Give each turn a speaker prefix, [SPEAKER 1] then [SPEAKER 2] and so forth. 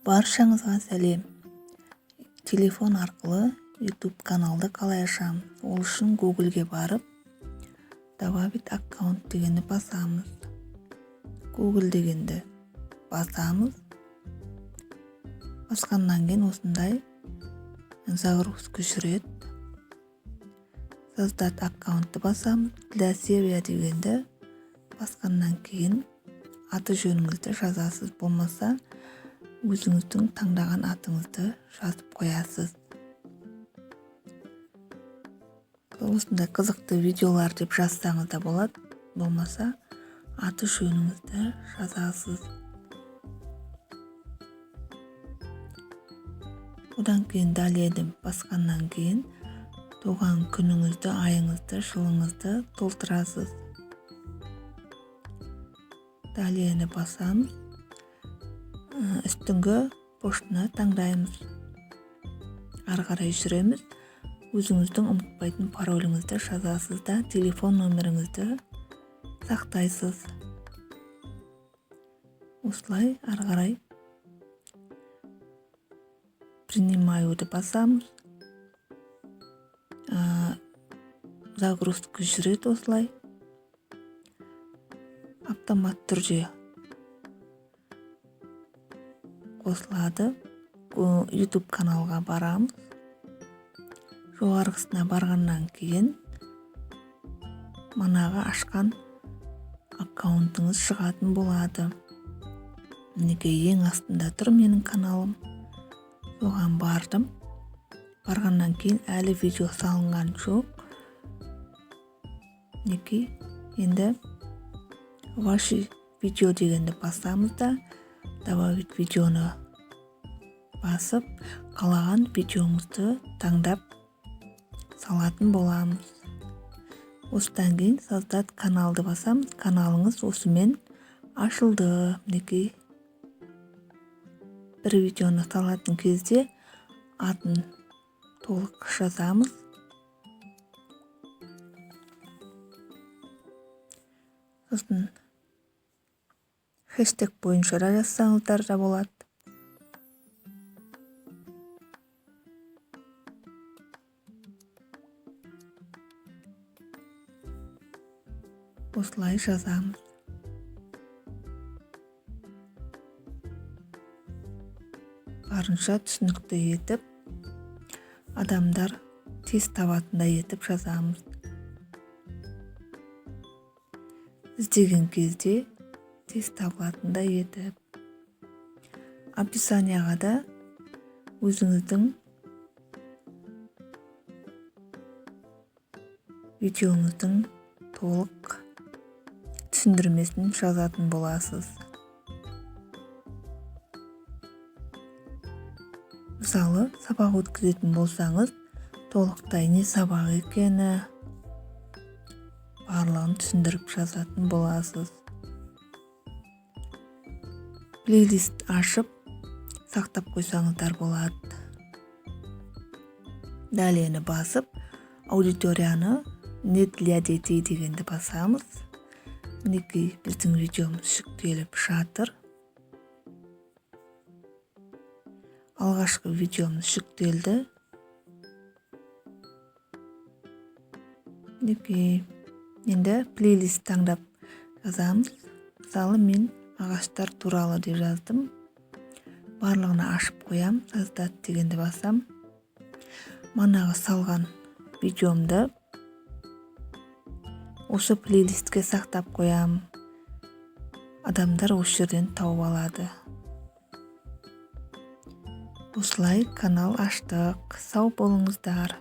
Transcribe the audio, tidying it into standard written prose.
[SPEAKER 1] Баршаңызға сәлем. Телефон арқылы YouTube каналды қалай ашамыз? Ол үшін Google'ге барып, добавить аккаунт дегенді басамыз. Google дегенді басамыз. Басқаннан кейін осындай загрузка жүреді. Создать аккаунтты басамыз. Для себя дегенді басқаннан кейін аты жөніңізді жазасыз, болмаса өзіңіздің таңдаған атыңызды жазып қоясыз. Осындай қызықты видеолар деп жазсаңыз да болады, болмаса аты жөніңізді жазасыз. Одан кейін даледі басқаннан кейін туған күніңізді, айыңызды, жылыңызды толтырасыз. Далені басамыз. Үстіңгі поштаны таңдаймыз. Ары қарай жүреміз. Өзіңіздің ұмытпайтын пароліңізді жазасыз да телефон номеріңізді сақтайсыз. Осылай ары қарай принимаюды басамыз. Загрузка жүреді осылай. Автомат түрде қосылады. YouTube каналға барамыз. Жоғарғысына барғаннан кейін манағы ашқан аккаунтыңыз шығатын болады. Мінекей ең астында тұр менің каналым. Соған бардым. Барғаннан кейін әлі видео салынған жоқ. Мінекей енді ваши видео дегенді басамыз да добавить видеоны басып, қалаған видеоңызды таңдап салатын боламыз. Осыдан кейін создать каналды басамыз. Каналыңыз осымен ашылды. Мінекей бір видеоны салатын кезде атын толық жазамыз. Сосын хэштег бойынша жазсаңыздар да болады. Осылай жазамыз. Барынша түсінікті етіп, адамдар тез табатындай етіп жазамыз. Іздеген кезде тез табылатындай етіп. Описанияға да өзіңіздің видеоңыздың толық түсіндірмесін жазатын боласыз. Мысалы, сабақ өткізетін болсаңыз, толықтай не сабақ екені барлығын түсіндіріп жазатын боласыз. Плейлист ашып, сақтап қойсаңыздар болады. Далені басып, аудиторияны не для детей дегенді басамыз. Мінекей біздің видеомыз жүктеліп жатыр. Алғашқы видеомыз жүктелді. Мінекей енді плейлист таңдап жазамыз. Мысалы, мен ағаштар туралы деп жаздым. Барлығына ашып қоям. Создать дегенді басам. Манағы салған видеомды осы плейлистке сақтап қоям. Адамдар осы жерден тауып алады. Осылай канал аштық. Сау болыңыздар.